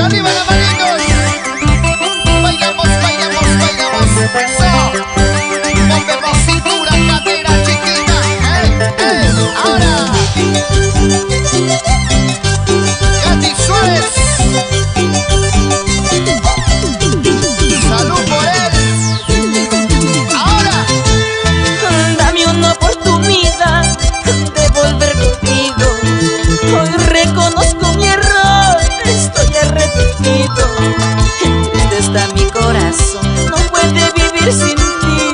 arriba las manitos. Bailamos, bailamos, bailamos. Eso. Movemos cintura, cadera chiquita. Ahora. Katy Suárez. Salud por él. Ahora. Dame una oportunidad de volver contigo. Hoy reconozco mi error, estoy arrepentido. Triste está mi corazón, no puede vivir sin ti.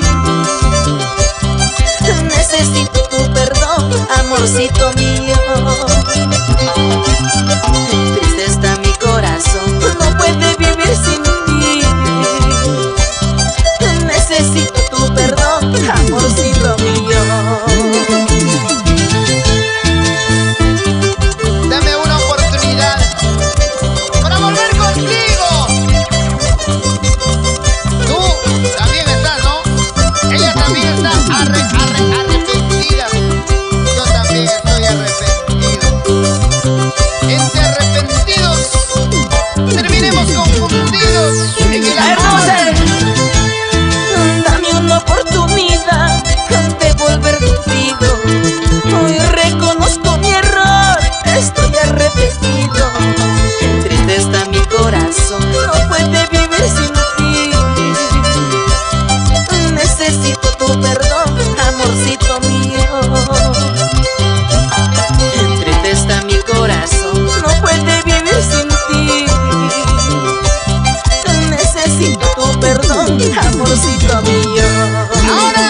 Necesito tu perdón, amorcito mío. Triste está mi corazón, no puede vivir sin ti. Necesito tu perdón, amorcito mío. Dame una oportunidad para volver contigo. Tú también estás, ¿no? Ella también está arrepentida. Yo también estoy arrepentido. Entre arrepentidos terminemos confundidos en el amor. Dame una oportunidad de volver contigo. Hoy reconozco mi error, estoy arrepentido. Triste está mi corazón, no puede vivir sin ti. Necesito tu perdón, amorcito mío. Triste está mi corazón, no puede vivir sin ti. Necesito tu perdón, amorcito mío. ¡Ahora!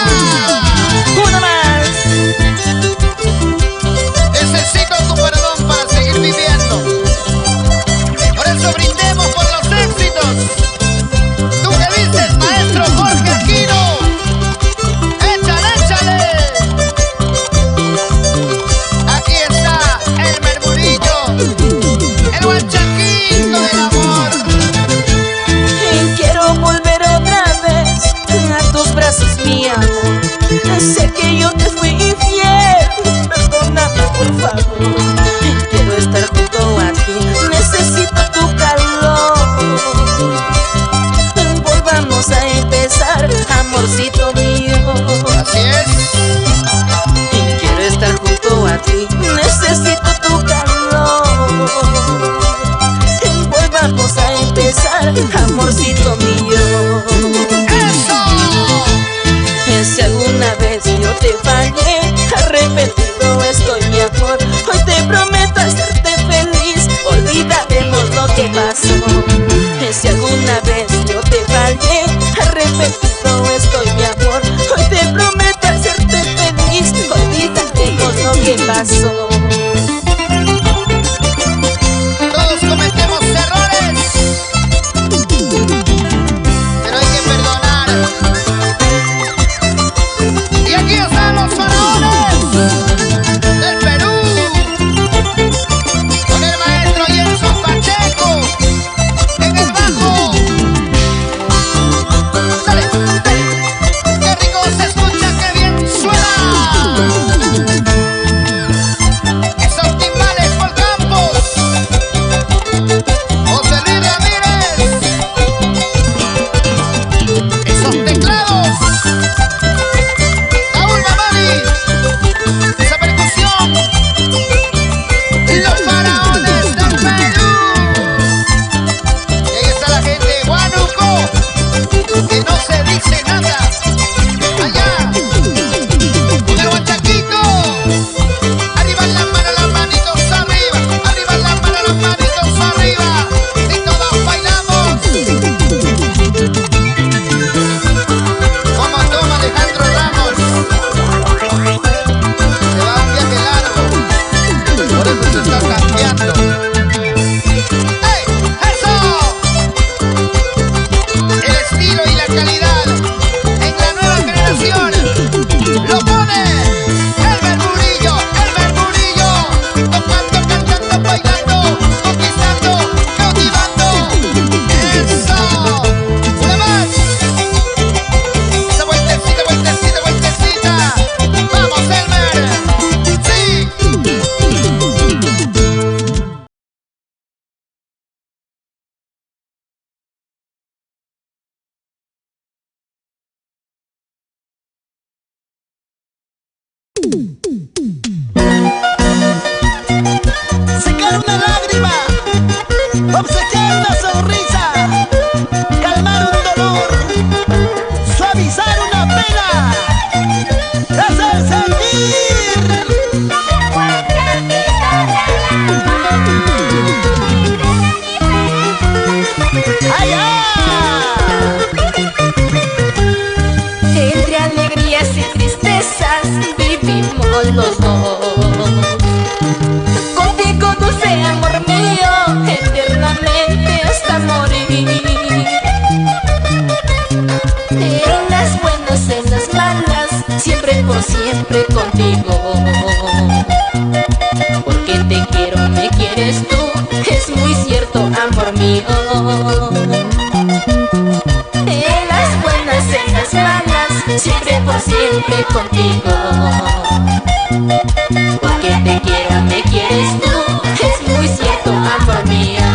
Una más. Necesito tu perdón para seguir viviendo. Por eso brindemos por los éxitos. ¿Tú qué dices, maestro Jorge Aquino? ¡Échale, échale! Aquí está el Mermurillo, el guachaquito del amor. Y quiero volver otra vez a tus brazos, mi amor. Sé que yo te fui infiel, perdóname por favor. Quiero estar junto a ti, necesito tu calor. Volvamos a empezar, amorcito mío. Así es. Quiero estar junto a ti, necesito tu calor. Volvamos a empezar, amorcito mío. ¡Eso! Si alguna vez yo te fallé, arrepentido estoy, mi amor. Hoy te prometo hacerte feliz, olvidaremos lo que pasó. Si alguna vez yo te fallé, arrepentido estoy, mi amor. Hoy te prometo hacerte feliz, olvidaremos lo que pasó. Todos cometemos errores. Secar una lágrima, obsequiar una sonrisa, calmar un dolor, suavizar una pena, hacer sentir. ¡Allá! Entre alegrías y tristezas vivimos los dos. Contigo, dulce amor mío, eternamente hasta morir. En las buenas, en las malas, siempre por siempre contigo. Porque te quiero, me quieres tú, es muy cierto, amor mío. En las buenas, en las malas, siempre por siempre contigo. Porque te quiero, me quieres tú, es muy cierto, amor mío.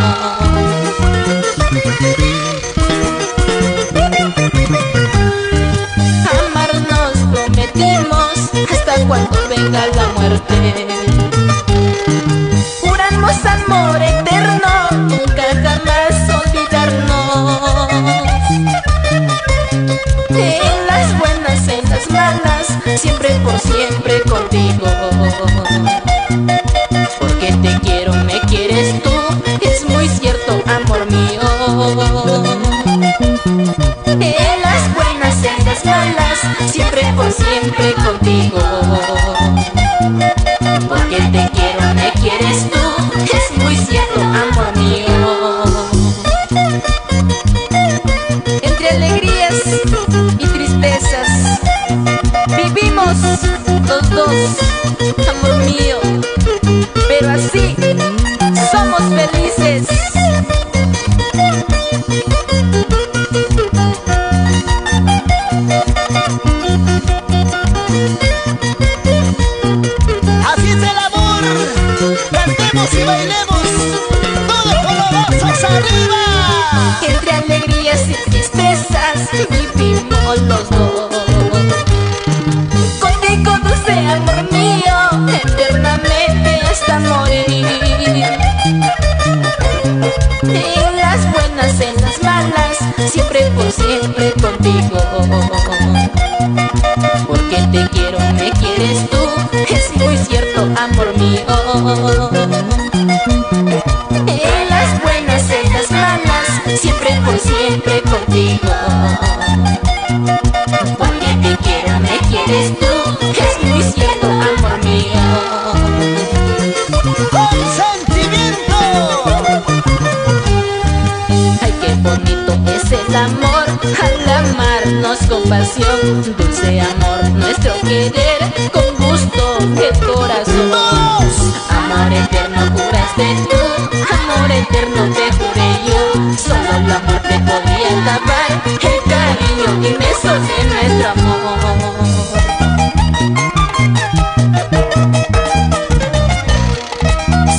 Amarnos prometimos hasta cuando venga la muerte. Juramos amor eterno, nunca jamás olvidarnos. En las buenas, en las malas, siempre por siempre contigo. Porque te quiero, me quieres tú, es muy cierto, amor mío. En las buenas, en las malas, siempre por siempre contigo. Porque te quiero, me quieres tú, es muy cierto, amor mío. Entre alegrías y tristezas vivimos los dos, amor mío. Pero así somos felices. Así es el amor, cantemos y bailemos, todos con los brazos arriba. Entre alegrías y tristezas vivimos los dos. Contigo, dulce amor mío, eternamente hasta morir. En las buenas, en las malas, siempre por siempre contigo. Porque te quiero, me quieres tú, es muy cierto, amor mío. En las buenas, en las malas, siempre por siempre contigo. Porque te quiero, me quieres tú, es muy cierto, amor mío. Con sentimiento. Ay, qué bonito es el amor, al amarnos con pasión. Dulce amor, nuestro querer, con gusto el corazón. Amor eterno juraste tú, amor eterno te juré yo. Solo la muerte podía acabar el cariño inmenso de nuestro amor.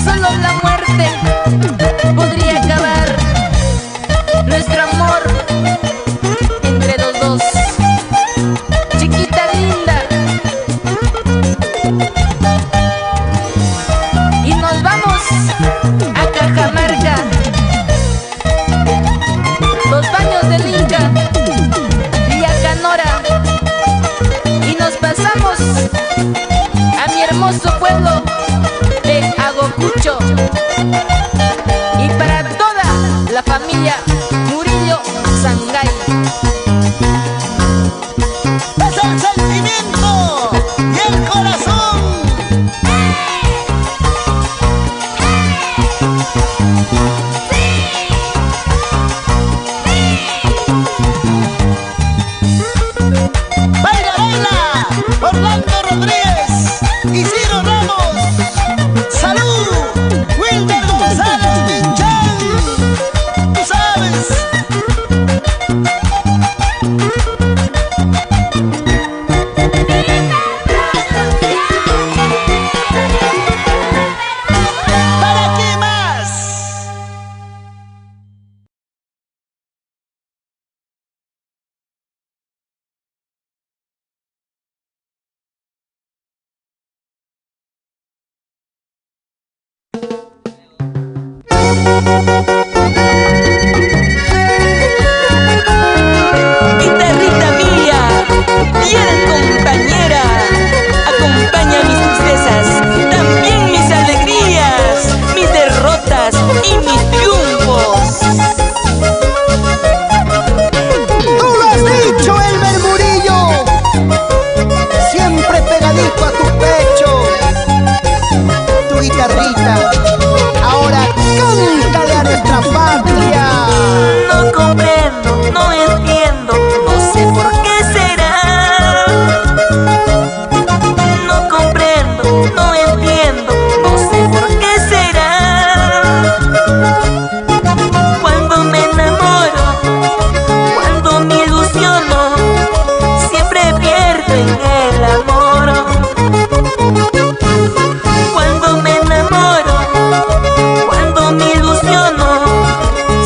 Solo la muerte podría acabar nuestro amor entre los dos. Chiquita linda. Y nos vamos a Cajamarca, los baños del Inca, Villa Canora. Y nos pasamos a mi hermoso pueblo de Agocucho. Y para toda la familia Murillo Sangay. Es el sentimiento y el corazón. Baila, baila, Orlando Rodríguez y Ciro Ramos. Guitarrita mía, fiel compañera, acompaña mis tristezas, también mis alegrías, mis derrotas y mis triunfos. Tú lo has dicho, Elmer Murillo, siempre pegadito a tu pecho. Tu guitarrita, ahora cántale a nuestra patria. No comprendo, no entiendo, no sé por qué será. No comprendo, no entiendo, no sé por qué será. Cuando me enamoro, cuando me ilusiono, siempre pierdo en el amor. Cuando me enamoro, cuando me ilusiono,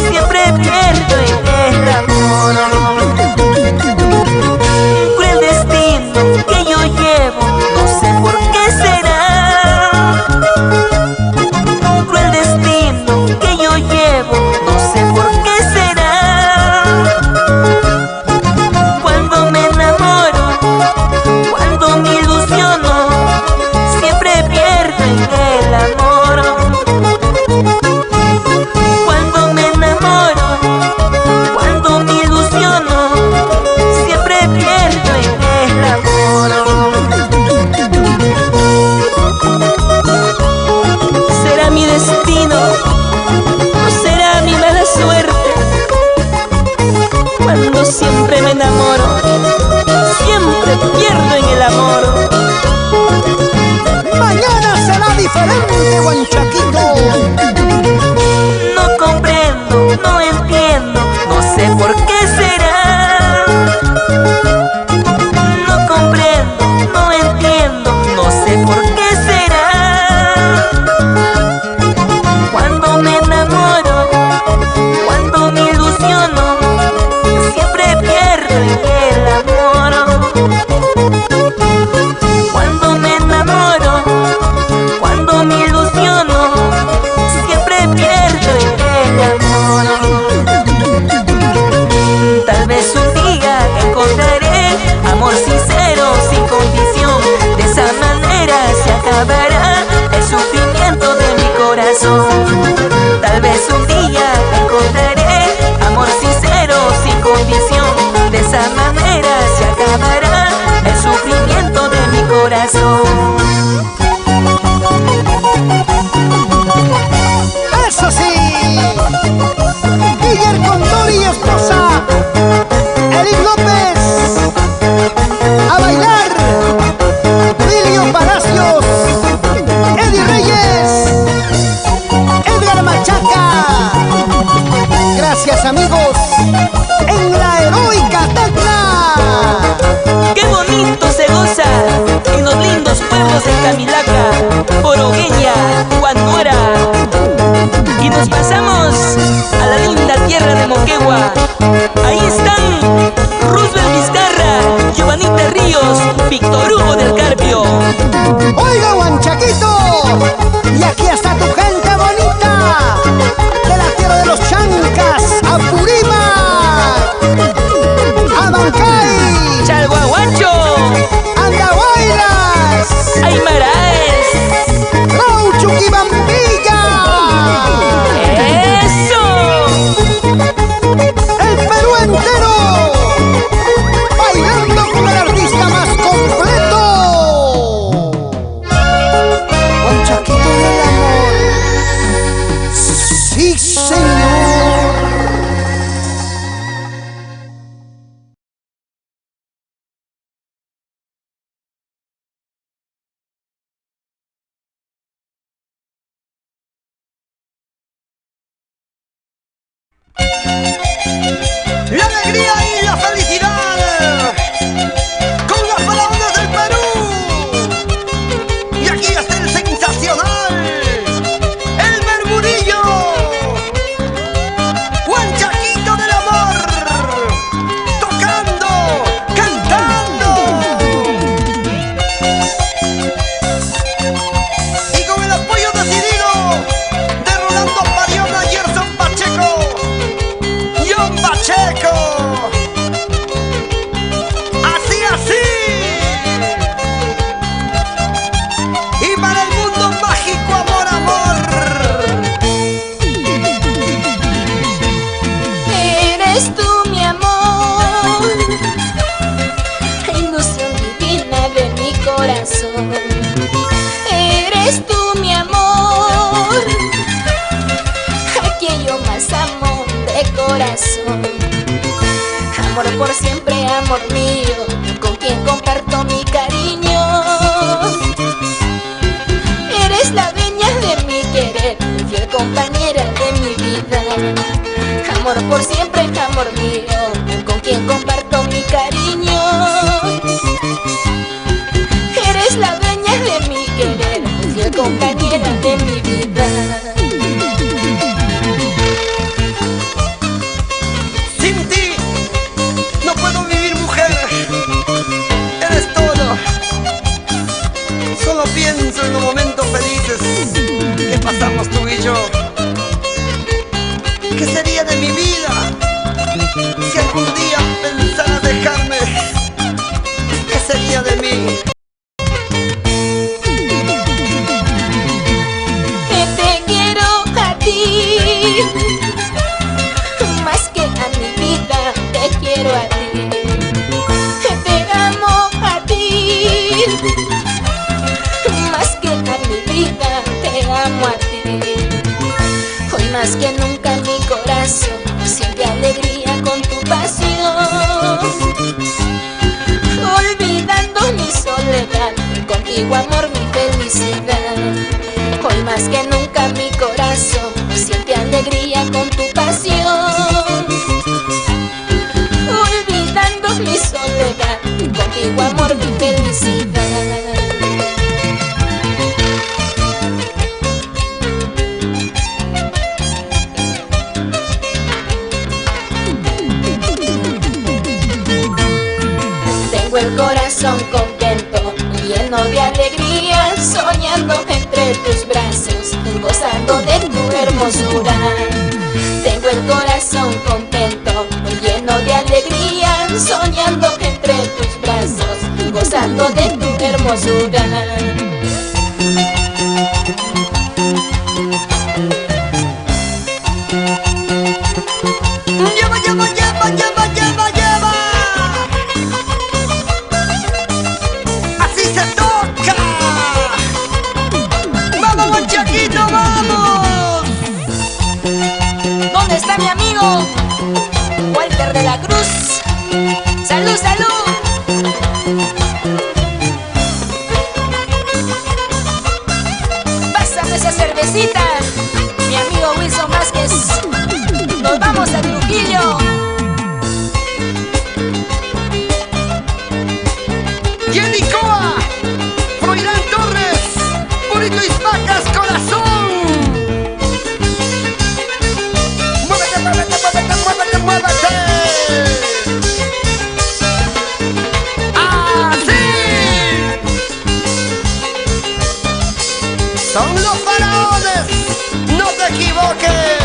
siempre pierdo en el amor. Cruel destino que yo llevo, no sé por qué será. Cruel destino que yo llevo, no sé por qué será. Cuando me enamoro, cuando me ilusiono, siempre pierdo en el amor. Cuando me enamoro, cuando me ilusiono, siempre pierdo en el amor. ¿Será mi destino o será mi mala suerte? Cuando siempre me enamoro, siempre pierdo en el amor. Mañana será diferente, Huanchaquito. No comprendo, no entiendo, no sé por qué será. No comprendo, no entiendo, no sé por qué será. Cuando me enamoro, cuando me ilusiono, siempre pierdo en el amor. Cuando me enamoro, cuando me ilusiono, siempre pierdo en el amor. Tal vez un día encontraré amor sincero, sin condición. De esa manera se acabará el sufrimiento de mi corazón. Tal vez un día encontraré amor sincero, sin condición. De esa manera se acabará el sufrimiento de mi corazón. ¡Eso sí! Guillermo Condori y esposa Eric López. A bailar. William Palacios, Eddie Reyes, Edgar Machaca. Gracias, amigos, en la heroica Tacna. ¡Qué bonito se goza en los lindos pueblos de Camilaca, Orogueña, Guanora! Y nos pasamos a la linda tierra de Moquegua. Ahí están Roosevelt Vizcarra, Giovanita Ríos, Víctor Hugo del Carpio. Oiga, Huanchaquito, y aquí está tu gente bonita de la tierra de los Chancas, Apurímac, Abancay, Chalhuahuacho, Andahuaylas, Aymaraes. Rauchuquibambilla. ¡Eso! El Perú entero bailando con el artista más completo. Huanchaquito del amor. Sí, señor. La alegría y la felicidad con las palabras del Perú. Y aquí está el sensacional Elmer Murillo, Huanchaquito del amor, tocando, cantando. Y con el apoyo decidido de Rolando Pariona y Eres tú mi amor, ilusión divina de mi corazón. Eres tú mi amor, a quien yo más amo de corazón. Amor por siempre, amor mío, con quien comparto mi cariño. Eres la dueña de mi querer, fiel compañera de mi vida. Amor por siempre, amor mío, con quien comparto mi cariño. Eres la dueña de mi querer, fiel compañera de mi vida. Sin ti no puedo vivir, mujer. Eres todo. Solo pienso en los momentos felices que pasamos tú y yo. ¿Qué sería de mi vida si algún día pensara dejarme? ¿Qué sería de mí? Te quiero a ti, más que a mi vida, te quiero a ti. Te amo a ti, más que a mi vida, te amo a ti. Hoy más que nunca mi corazón siente alegría con tu pasión. Olvidando mi soledad, contigo amor mi felicidad. Hoy más que nunca mi corazón siente alegría con tu pasión. Olvidando mi soledad, contigo amor mi felicidad. El corazón contento, lleno de alegría, soñando entre tus brazos, gozando de tu hermosura. Tengo el corazón contento, lleno de alegría, soñando entre tus brazos, gozando de tu hermosura. Lleva, lleva, lleva, lleva, lleva, lleva. Así se toca. Vamos, Guanchaquito, vamos. ¿Dónde está mi amigo Walter de la Cruz? ¡Salud, salud! Pásame esa cervecita, mi amigo Wilson Vázquez. Nos vamos a Trujillo. Jenny Coa, Froilán Torres, Purito Ismacas, corazón. Muévete, muévete, muévete, muévete, muévete. ¡Así! Son los faraones, no te equivoques.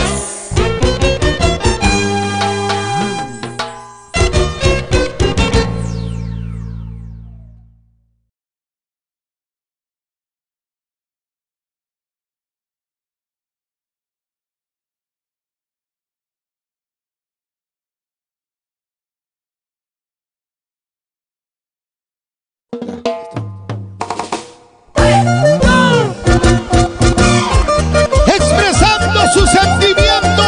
Expresando su sentimiento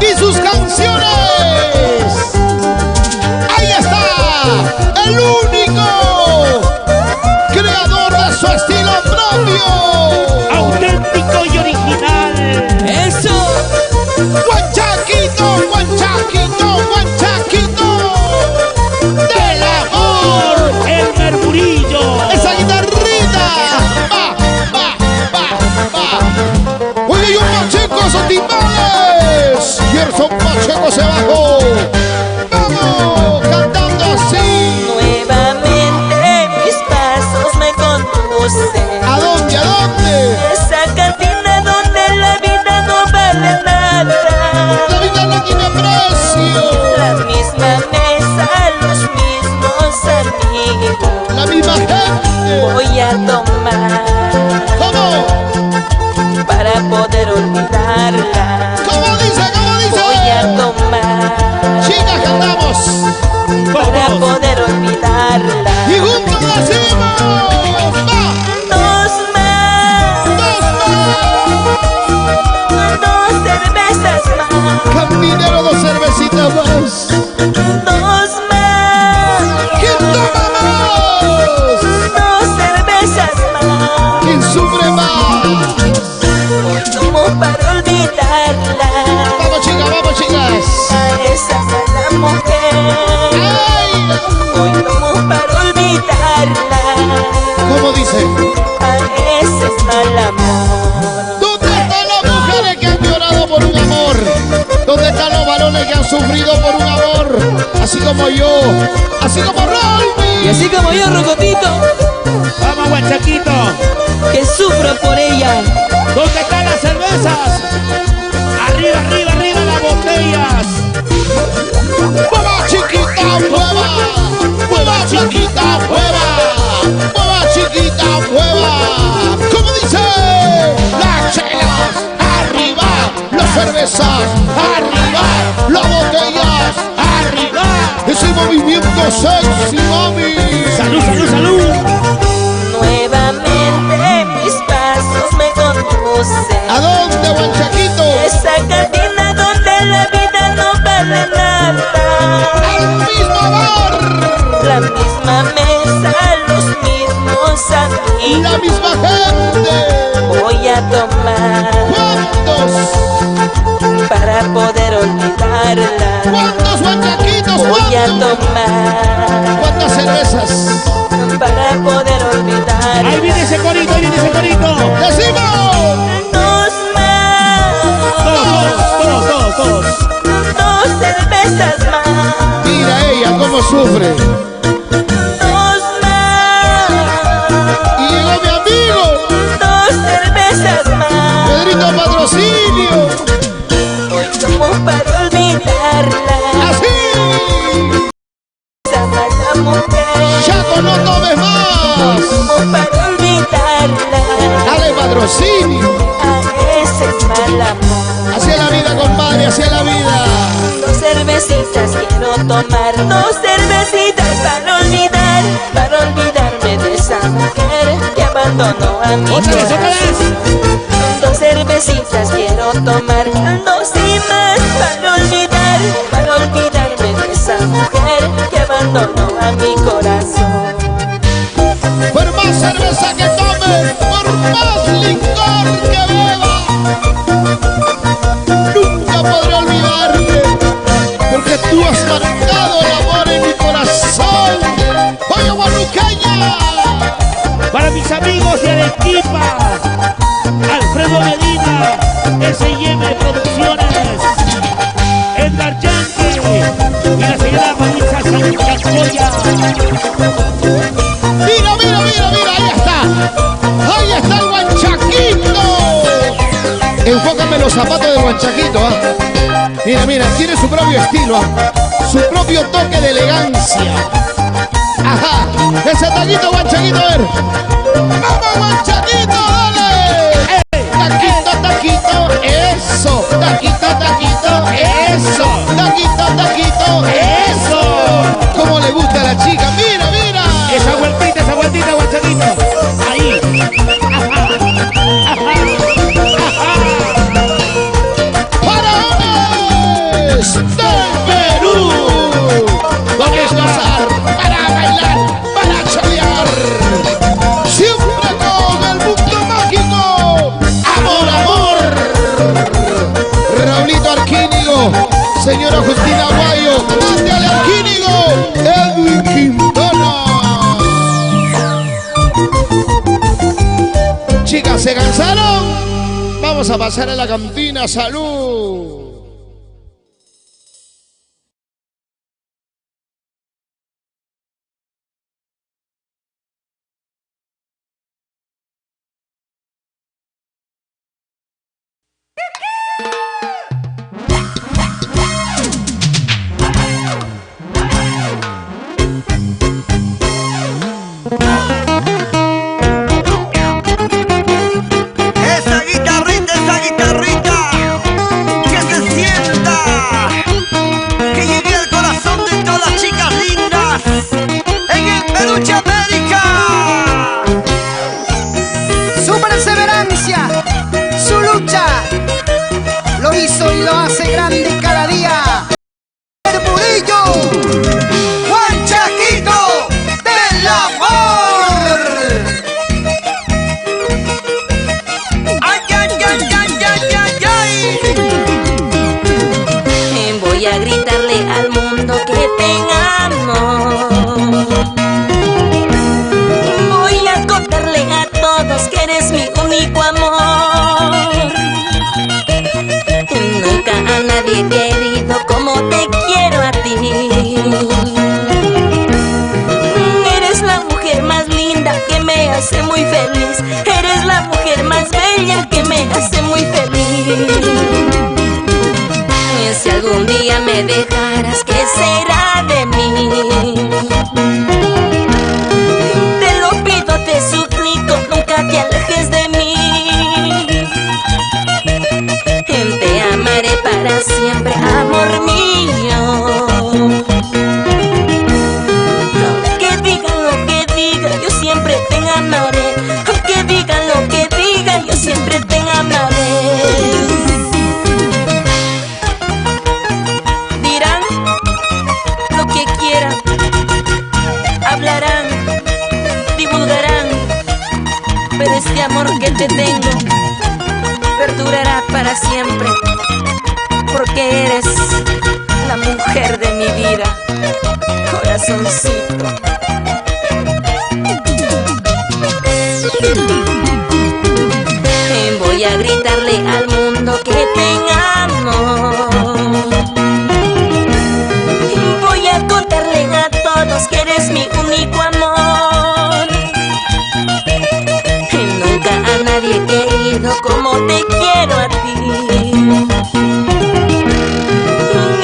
y sus canciones. Ahí está, el único creador de su estilo propio, auténtico y original. ¡Eso! Guanchaquito, Guanchaquito, Guanchaquito del amor, El Murmurillo. esa guitarrita. Va. Oye, y un Pacheco a esos timbales. Gerson Pacheco se bajó. Vamos, cantando así. Nuevamente mis pasos me conducen ¿A dónde? ¿A dónde? esa cantina donde la vida no vale nada. La vida no tiene precio. corazones que han sufrido por un amor, así como yo, así como Rolby. Y así como yo, Rocotito, Vamos, Guanchaquito. que sufro por ella. ¿Dónde están las cervezas? Arriba, arriba, arriba las botellas. ¡Mueva, chiquita, mueva! ¡Mueva, chiquita, mueva! ¡Mueva, chiquita, mueva! ¿Cómo dice? Las chelas, arriba, las cervezas, arriba, las botellas, arriba. Ese movimiento sexy, mami. Salud, salud, salud. Nuevamente mis pasos me conducen ¿A dónde, Guanchaquito? esa cantina donde la vida no vale nada. ¡Al mismo bar! La misma mesa, los mismos amigos. ¡La misma gente! Voy a tomar ¿Cuántos? para poder olvidarla. ¿Cuántos Guanchaquitos? Voy a ¿Cuántos? tomar ¿Cuántas cervezas? para poder olvidarla. Ahí viene ese corito, ahí viene ese corito. ¡Decimos! Dos más, Todos. dos cervezas más, Mira ella cómo sufre. dos más, Y llegó mi amigo, dos cervezas más. Pedrito Patrocinio. Hoy tomo para olvidarla. Así. Esa mala mujer. Chaco, no tomes más. Tomo para olvidarla. Dale Patrocinio. A ese mal amor. Hacia la vida, compadre, hacia la vida. Dos cervecitas quiero tomar, dos cervecitas para olvidarme de esa mujer que abandonó a mi Otra vez, otra corazón. vez. Dos cervecitas quiero tomar, dos y más para olvidarme de esa mujer que abandonó a mi corazón. Por más cerveza que tome, por más licor que beba, nunca podré olvidarte, porque tú has marcado el amor en mi corazón. ¡Oye, Guaruqueña! Para mis amigos de Arequipa, Alfredo Medina, S&M Producciones, Edgar Yankee y la señora Marisa Santacoya. Mira, mira, mira, mira, ahí está. Ahí está el Guanchaquito. Enfócame los zapatos del Guanchaquito, ¿ah? Mira, mira, tiene su propio estilo, ¿ah? Su propio toque de elegancia. Ajá, ese taquito, Guanchaquito, a ver. ¡Vamos, Guanchaquito, dale! Taquito, taquito, eso. Taquito, taquito, eso. Taquito, taquito, eso. ¿Cómo le gusta a la chica? Mira, mira. Esa vueltita, Guanchaquito. Ahí. ¡Para hombres del Perú! ¿Dónde gozar? Para bailar, para cholear. Siempre con el mundo mágico. ¡Amor, amor! Raulito Arquínigo, señora Justina Aguayo, mándale Arquínigo, Edwin Quintana. Chicas, ¿se cansaron? Vamos a pasar a la cantina. ¡Salud! Esa guitarrita, que se sienta, que llegue al corazón de todas las chicas lindas en el Peluche América. Su perseverancia, su lucha, lo hizo y lo hace grande cada día. El Murillo, Guanchaquito del amor. Ay, ay, ay, ay, ay, ay, ay. Voy a gritarle al mundo que te amo. Voy a contarle a todos que eres mi único amor. Nunca a nadie te he herido como me dejaras, ¿qué será de mí? Te lo pido, te suplico, nunca te alejes de mí. Te amaré para siempre, amor mío. Aunque digan lo que digan, yo siempre te amaré. Aunque digan lo que digan, yo siempre te amaré. Dirán lo que quieran, hablarán, divulgarán, pero este amor que te tengo perdurará para siempre, porque eres la mujer de mi vida, corazoncito. Voy a gritarle al mundo que te amo. Voy a contarle a todos que eres mi único amor. Nunca a nadie he querido como te quiero a ti.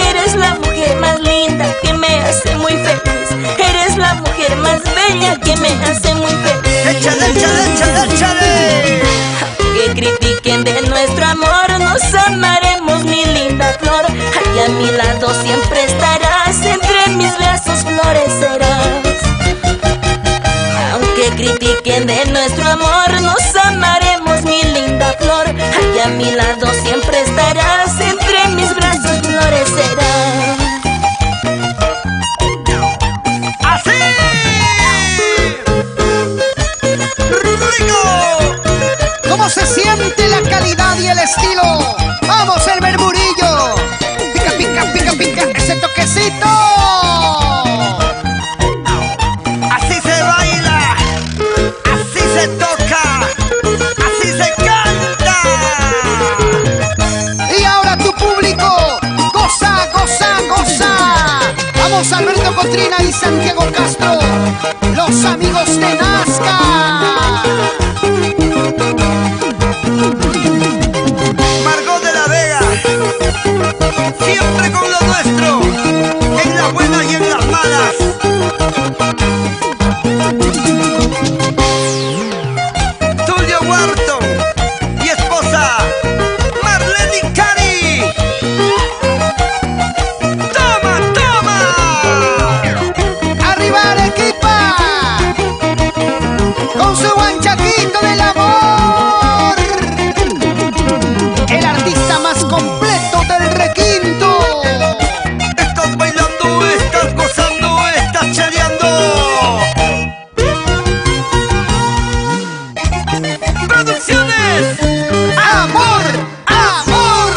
Eres la mujer más linda que me hace muy feliz. Eres la mujer más bella que me hace muy feliz. ¡Échale, échale, échale, échale! Que critiquen de nuestro amor, nos amaremos, mi linda flor. Aquí a mi lado siempre estarás, entre mis brazos florecerás. Aunque critiquen de nuestro amor, nos amaremos, mi linda flor. Aquí a mi lado siempre estarás, entre mis brazos florecerás. ¡Así! ¡Rico! ¿Cómo se siente la calidad y el estilo? ¡Vamos, Herbert Murillo! ¡Pica, pica, pica, pica! ¡Ese toquecito! Así se baila, así se toca, así se canta. Y ahora tu público, goza, goza, goza. Vamos, Alberto Cotrina y Santiago Castro, los amigos de Nazca. Margot de la Vega, siempre con lo nuestro, en las buenas y en las malas. Tulio Wharton y esposa Marlene Cari. ¡Toma, toma! ¡Arriba Arequipa! Con su guanchaquito del amor. El artista más completo del requinto. Estás bailando, estás gozando, estás chaleando. ¡Producciones! ¡Amor! ¡Amor!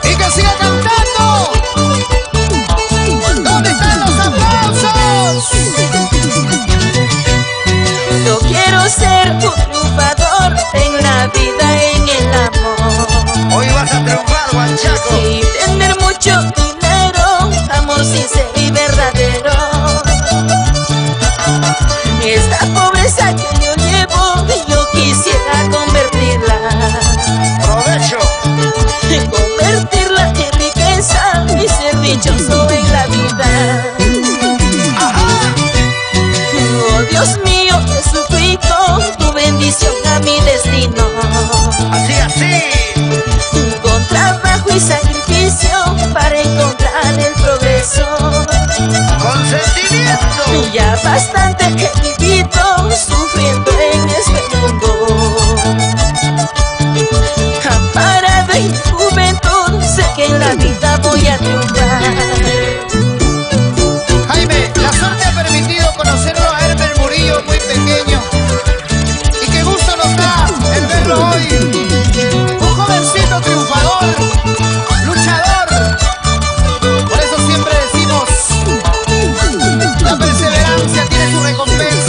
¡Y que siga cantando! ¿Dónde están los aplausos? Yo quiero ser tu triunfador en la vida, en el amor. Hoy vas a triunfar, guanchaco. Y tener mucho dinero, amor sincero y verdadero. Esta pobreza que yo llevo, yo quisiera convertirla. Provecho. Convertirla en riqueza y ser dichoso en la vida. Oh Dios mío, te suplico tu bendición a mi destino. Así, así. Con trabajo y sacrificio para encontrar el progreso. Consentimiento. Ya bastante he vivido sufriendo en este mundo. Amparada en mi juventud, sé que en la vida voy a triunfar. Jaime, la suerte ha permitido conocerlo a Herbert Murillo muy pequeño. Y qué gusto nos da el verlo hoy. Un jovencito triunfador, luchador. Por eso siempre decimos, la perseverancia tiene su recompensa.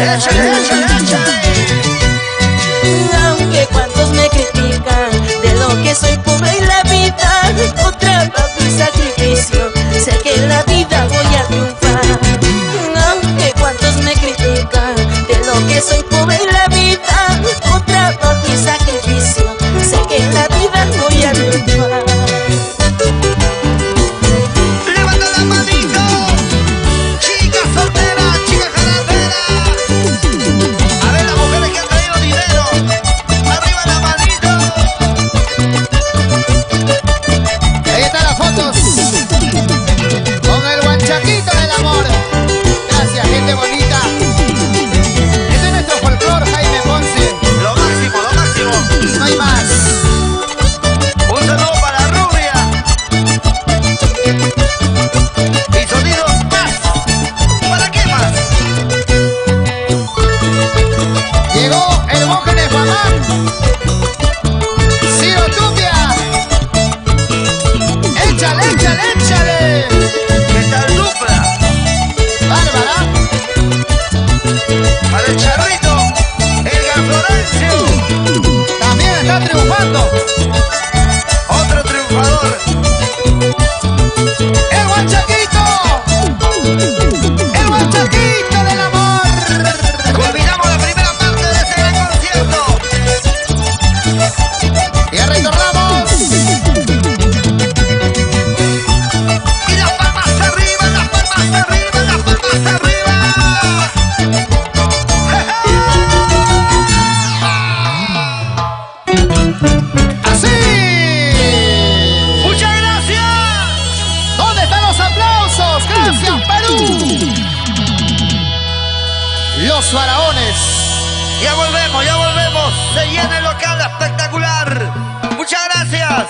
Échale, échale, échale. Aunque cuantos me critican de lo que soy pobre en la vida, con trabajo y sacrificio, sé que en la vida voy a triunfar. Aunque cuantos me critican de lo que soy pobre en la vida, con trabajo y sacrificio, sé que en la vida voy a triunfar. Levanta la manito, chica soltera, chica jaladera. A ver las mujeres que han traído dinero. Arriba la manito. Ahí están las fotos con el guanchaquito del amor. Gracias, gente bonita. Este es nuestro folclor, Jaime Ponce. Lo máximo, lo máximo. No hay más. Un saludo para Rubia. Y sonidos más. ¿Para qué más? Llegó el monje de Guamán. Ciro Tupia. Échale, échale, échale. ¿Qué tal dupla? Bárbara. Para el charrito, Edgar Florencio. También está triunfando. Otro triunfador. El guanchaquito. El guanchaquito del amor. Culminamos la primera parte de este gran concierto. Y retornamos. Y las palmas arriba, las palmas arriba, las palmas arriba. Así. ¡Muchas gracias! ¿Dónde están los aplausos? Gracias, Perú. Los faraones. Ya volvemos, ya volvemos. Se llena el local espectacular. Muchas gracias.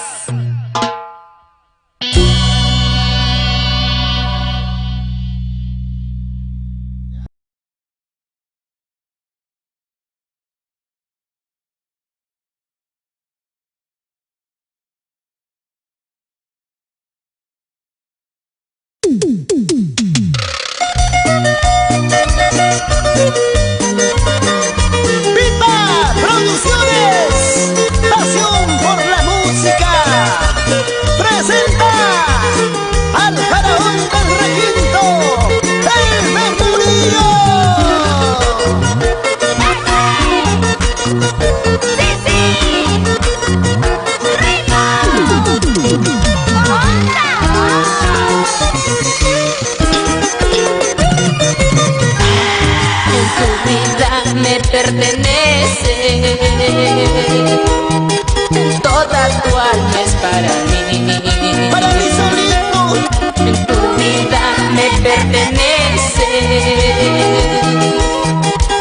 ¡Pipa Producciones! ¡Pasión por la música! ¡Presenta al faraón del requinto, el Mercurio! Tu vida me pertenece, toda tu alma es para mí. Para mí solito, Tu vida me pertenece,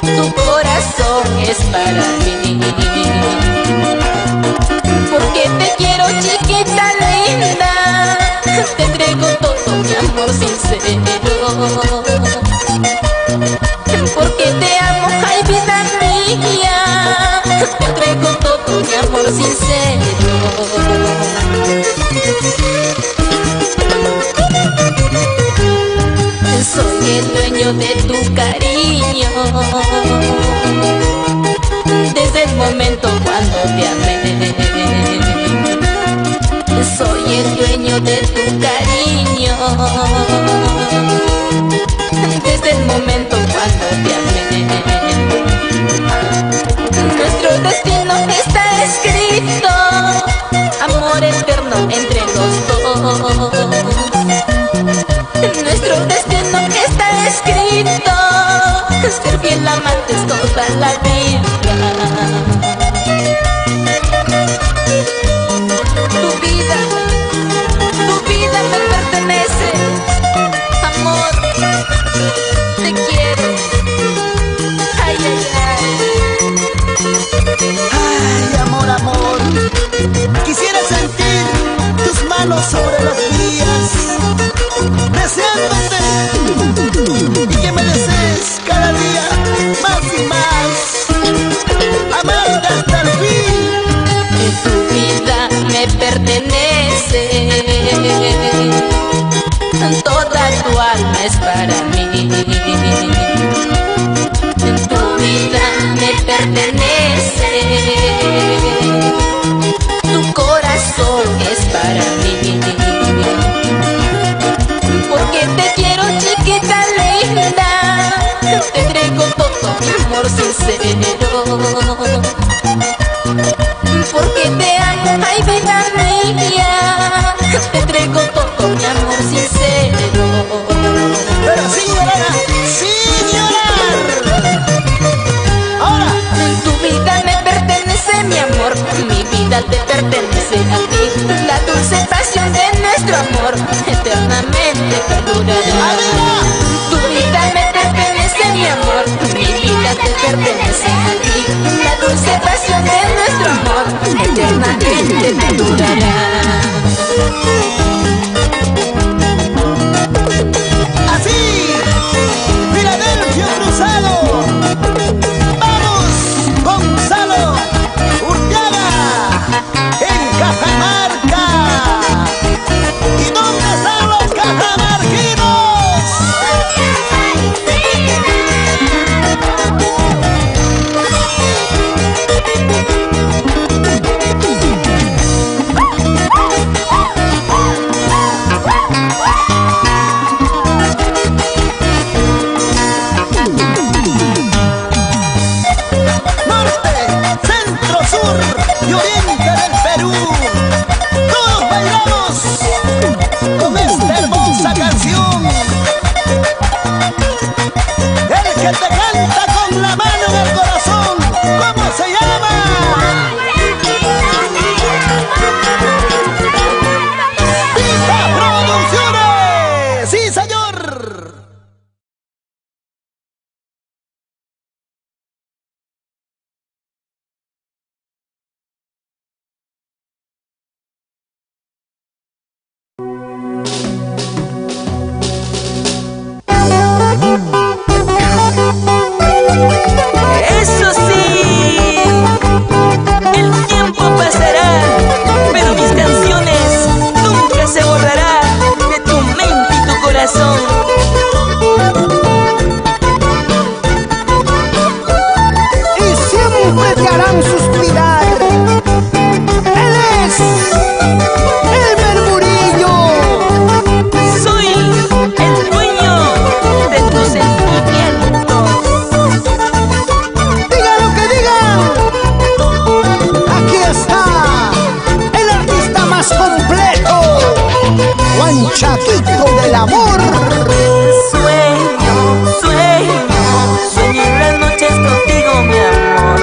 tu corazón es para mí. Porque te quiero, chiquita linda, te entrego todo mi amor sincero. Porque te amo, ay vida mía, te entrego todo mi amor sincero. Soy el dueño de tu cariño, desde el momento cuando te amé. Soy el dueño de tu cariño, desde el momento cuando te amé. Nuestro destino está escrito, amor eterno entre los dos. Nuestro destino está escrito, ser fiel amantes toda la vida. Tu vida me pertenece, amor, te quiero, ay, ay, ay. ay amor, amor, quisiera sentir tus manos sobre las mías, deseándote y que me desees cada día más y más, amarte hasta el fin. Tu vida me pertenece, toda tu alma es para mí. te entrego todo mi amor sincero. Pero sin llorar, sin llorar. Ahora. Tu vida me pertenece, mi amor, mi vida te pertenece a ti. La dulce pasión de nuestro amor eternamente perdurará. Tu vida me pertenece, mi amor, mi vida te pertenece a ti. La dulce pasión de nuestro amor eternamente perdurará. Así, Filadelfio Cruzado. Vamos, Gonzalo Urteaga, en Cajamarca. ¿Y dónde están los cajamarquinos? Norte, centro, sur y oriente del Perú. Todos bailamos con esta hermosa canción. El que te canta con la mano en el corazón, ¿cómo se llama? ¡Vita Producciones! ¡Sí, señor! Eso sí, el tiempo pasará, pero mis canciones nunca se borrarán de tu mente y tu corazón. Y siempre te harán suspirar. Él es el Murillo. Soy el dueño de tus sentimientos. Diga lo que digan. Aquí está el artista más completo, Juan Chaquito del amor. Sueño, sueño, sueño en las noches contigo, mi amor.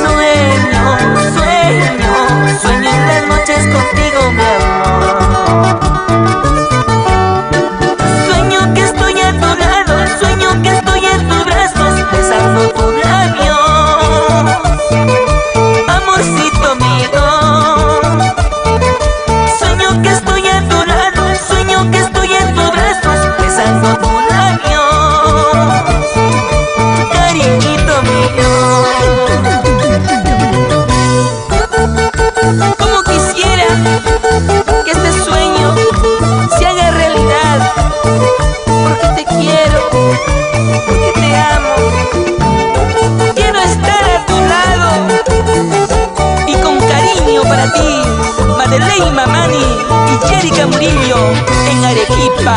Sueño, sueño, sueño en las noches contigo, mi amor. Sueño que estoy a tu lado, sueño que estoy en tus brazos, besando tus labios. Amorcito mío. Sueño que estoy a tu lado, sueño que estoy en tus brazos, besando tus labios. Cariñito mío. Como quisiera que este sueño se haga realidad, porque te quiero, porque te amo. Quiero estar a tu lado y con cariño para ti, Madeleine Mamani y Jerica Murillo en Arequipa.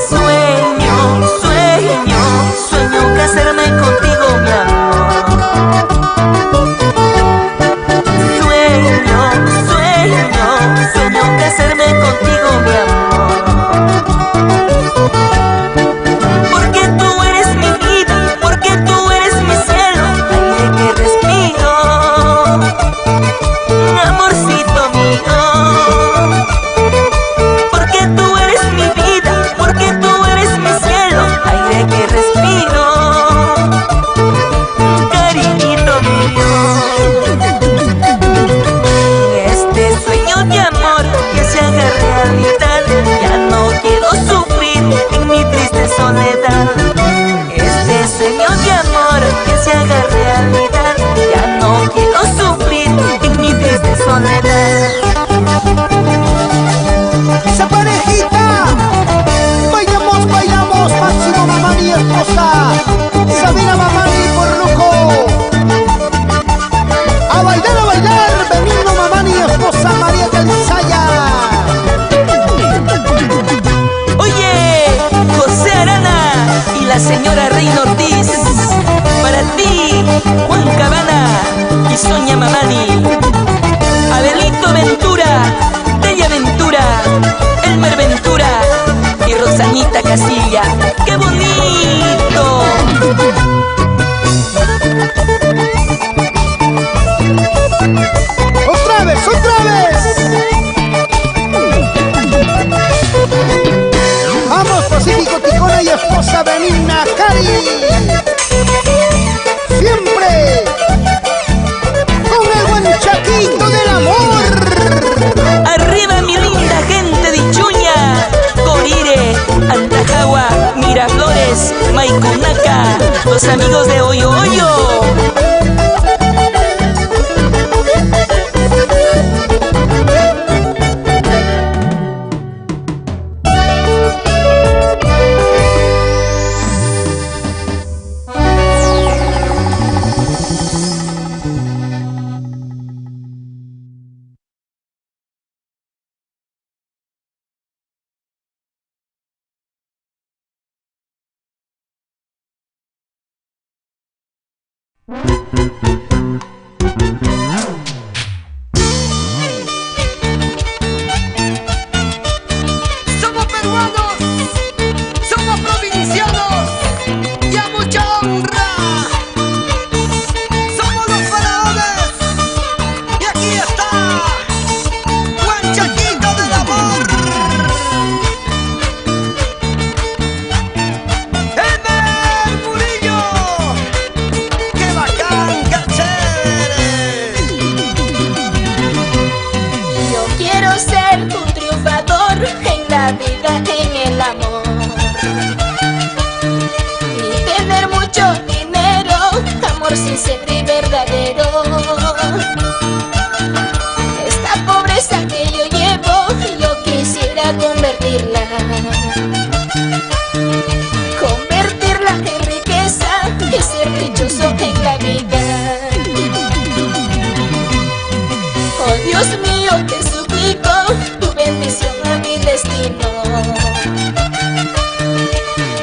Sueño, sueño, sueño casarme contigo, mi amor. Sueño, sueño, sueño casarme contigo, mi amor. Porque tú eres mi vida, porque tú eres mi cielo, aire que respiro. Amorcito mío. Porque tú eres mi vida, porque tú eres mi cielo, aire que respiro. Cariñito mío. Este sueño de amor que se haga realidad, ya no quiero sufrir en mi triste soledad. Este sueño de amor que se haga realidad, ya no quiero sufrir en mi triste soledad. Esa parejita, bailamos, bailamos, Máximo Mamani y esposa Sabina Mamani por Luco. A bailar, Benigno Mamani y esposa María Calizaya. Oye, José Arana y la señora Reina Ortiz, para ti, Juan Cabana y Sonia Mamani. amigos de Hoyo Hoyo. Somos peruanos, somos provincianos y a mucha honra. Somos los faraones y aquí está Juan Chaquito del amor. ¡Emer Murillo! ¡Qué bacán, qué chévere! Yo quiero ser un triunfador en la vida, en el amor, y tener mucho dinero, amor sincero y verdadero. Esta pobreza que yo llevo, yo quisiera convertirla en riqueza y ser dichoso en la vida. Oh Dios mío, te suplico tu bendición a mi destino.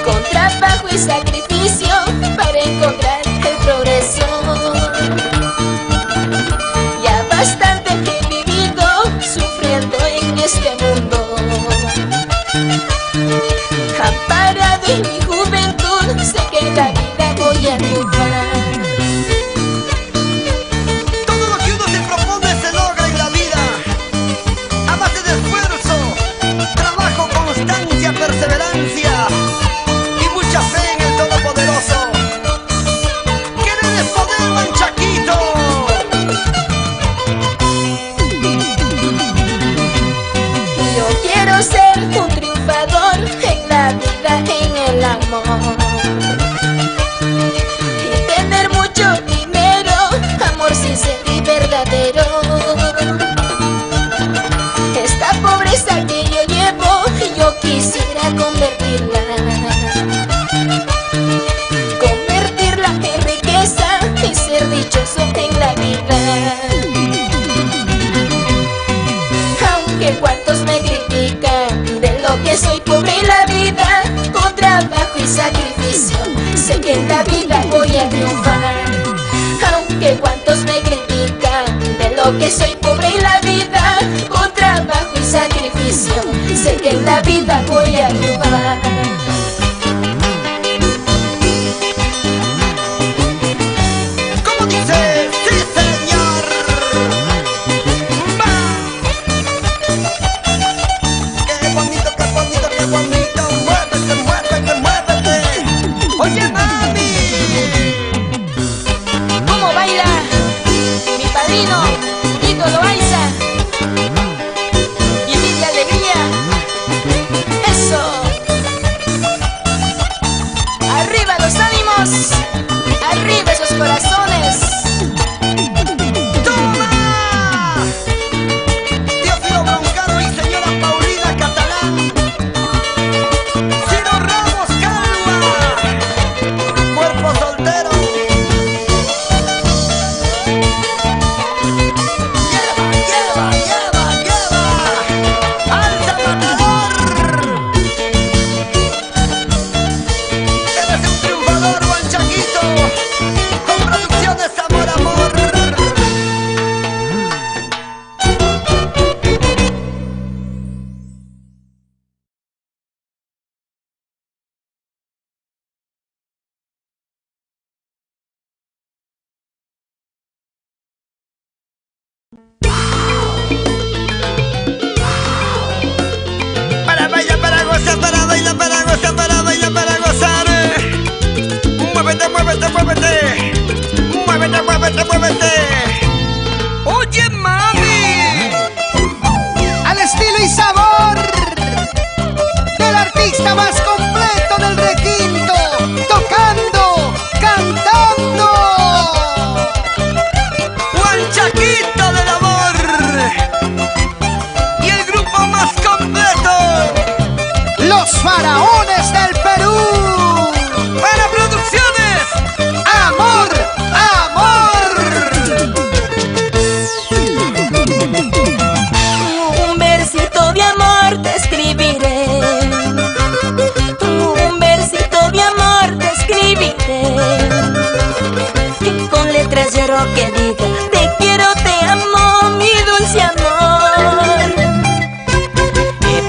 Con trabajo y sacrificio para encontrar el progreso. Ya bastante he vivido sufriendo en este mundo. Amparado en mi juventud, sé que en la vida voy a triunfar. Todo lo que uno se propone se logra en la vida a base de esfuerzo, trabajo, constancia, perseverancia y mucha fe en el Todopoderoso. ¡Querer es poder, Juan Chaquito! Yo quiero ser un triunfador en la vida, en el amor, y tener mucho dinero, amor sincero y verdadero. Esta pobreza que yo llevo, yo quisiera convertirla en riqueza y ser dichoso en la vida. Aunque cuantos me critican de lo que soy pobre en la vida, con trabajo y sacrificio sé que en la vida voy a triunfar. Aunque cuantos me critican de lo que soy pobre en la vida, con trabajo y sacrificio sé que en la vida voy a triunfar. ¿Cómo dice? ¡Sí, señor! ¡Va! ¡Qué bonito, qué bonito, qué bonito! ¡Muévete, muévete, muévete! ¡Oye, mami! ¿Cómo baila mi padrino, Tito Loaiza? Y mi alegría. Eso. Arriba los ánimos, arriba esos corazones. ¡Toma! Teófilo Broncano y señora Paulina Catalán. Ciro Ramos Calva. Cuerpo soltero. Lleva, lleva, lleva, lleva. Alza matador. Eres un triunfador, Juan Chaquito. Con producciones Amor, Amor. Para bailar, para gozar, para bailar, para gozar, para bailar, para gozar. Muévete, muévete, muévete. Muévete, muévete, muévete. Oye, mami. Al estilo y sabor del artista más completo del requinto, tocando, cantando. lloro que diga te quiero, te amo, mi dulce amor.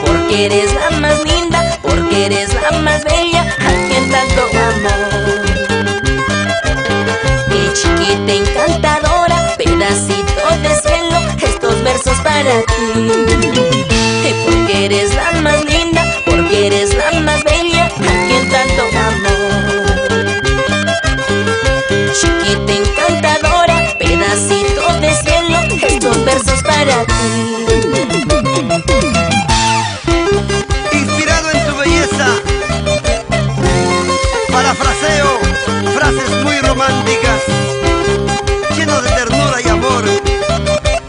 Porque eres la más linda, porque eres la más bella, a quien tanto amo. Mi chiquita encantadora, pedacito de cielo, estos versos para ti. Porque eres la más linda, porque eres la más bella, a quien tanto amo. Chiquita encantadora, pedacito de cielo, estos versos para ti. Inspirado en tu belleza, parafraseo frases muy románticas, lleno de ternura y amor,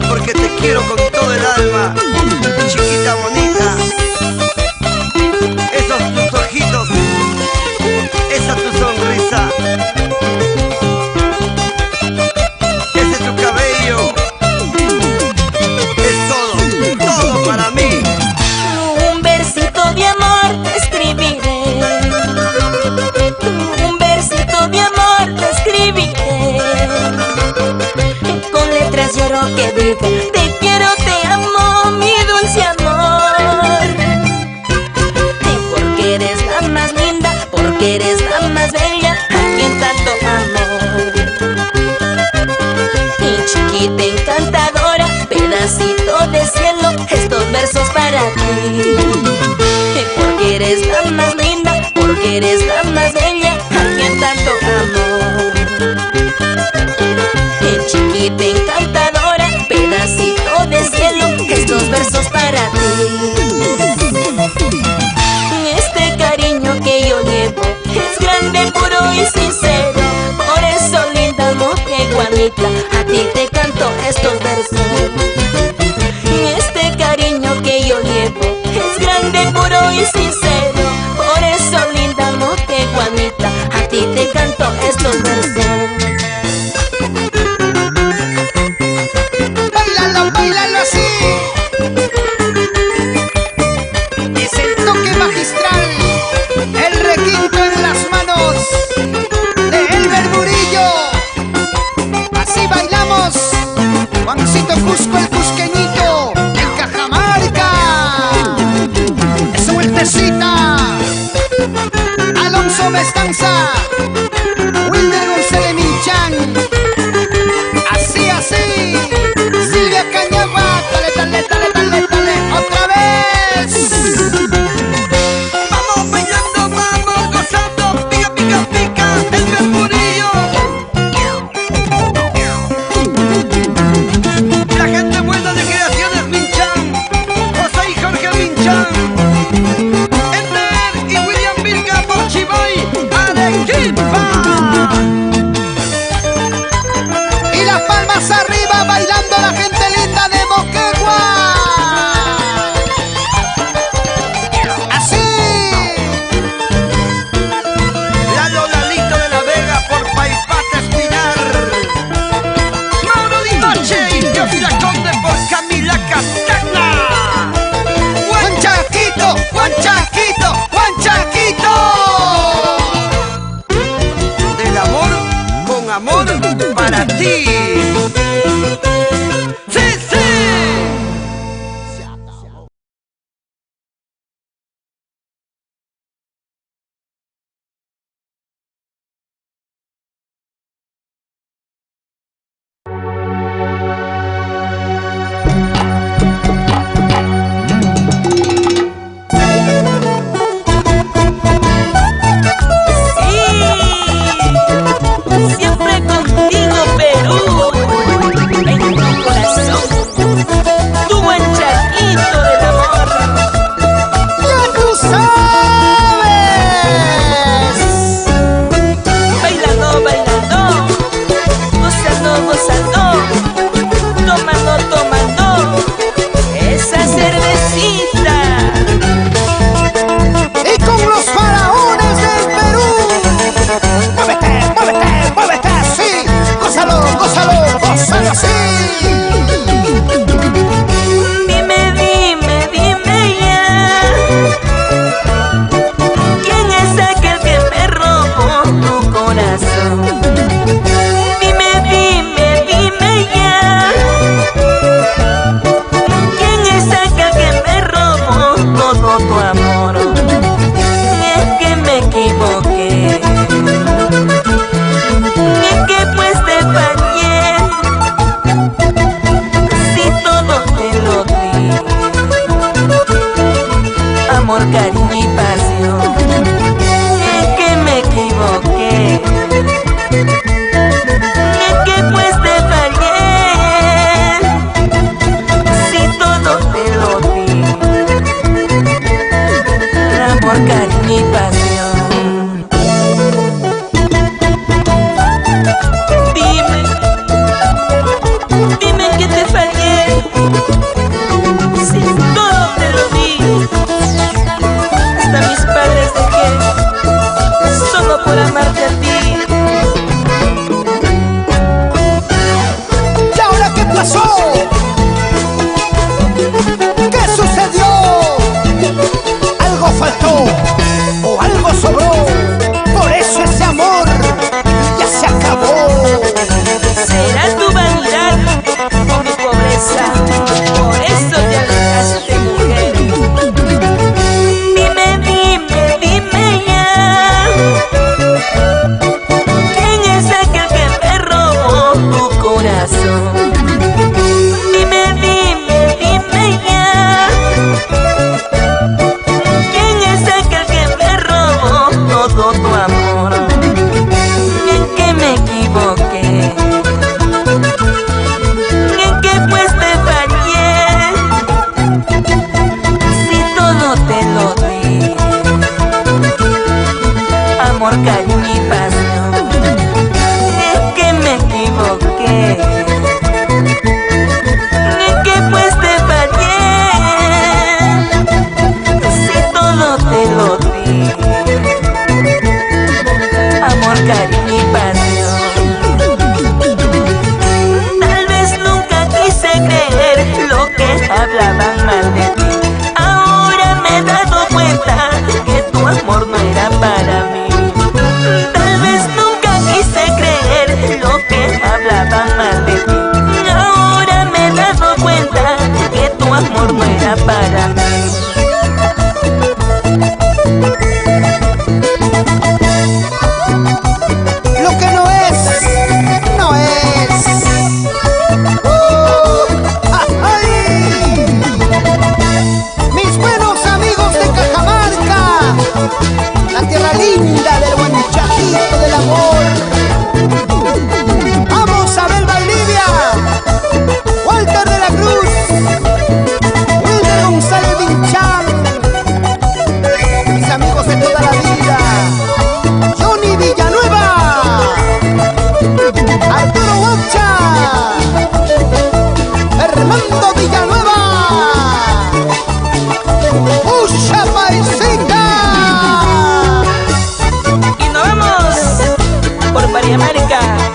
porque te quiero con todo el alma, chiquita bonita. Esos tus ojitos, esa tu sonrisa, ese tu cabello, es todo, todo para mí. Un versito de amor te escribiré, un versito de amor te escribiré, con letras lloro que diga te quiero, te amo, mi dulce amor. Porque eres la más linda, porque eres la más bella, a quien tanto amo. Mi chiquita encantadora, pedacito de cielo, estos versos para ti. Porque eres la más linda, porque eres la más bella, a quien tanto amo. Mi chiquita encantadora, pedacito de cielo, estos versos para ti. Este cariño que yo llevo es grande, puro y sincero. Por eso, linda mujer Juanita, a ti te canto estos versos. Este cariño que yo llevo es grande, puro y sincero. Por eso, linda mujer Juanita, a ti te canto estos versos. Bailalo, bailalo así. Es el toque magistral, el requinto en las manos de Elber Murillo. Así bailamos, Juancito Cusco, el cusqueñito, en Cajamarca. Eso, vueltecita. Alonso Mestanza, Wilder González Minchan. Así, así. Silvia Cañagua, dale, dale, dale, dale, dale, otra vez. Vamos bailando, vamos gozando, pica, pica, pica, el Murillo. La gente buena de Creaciones Minchan, José y Jorge Minchan, Ender y William Vilca por Chivay, Arequipa. Y las palmas arriba bailando la gente linda de Moquegua. Así. Lalo Lalito de la Vega por Paipás Espinar, Mauro Di Noche y Teófila Conde por Camila Castagna. Juan Chaquito, Juan Chaquito, Juan Chaquito. Del amor con amor para ti. ¡Sí, sí! Siempre contigo, Perú. América.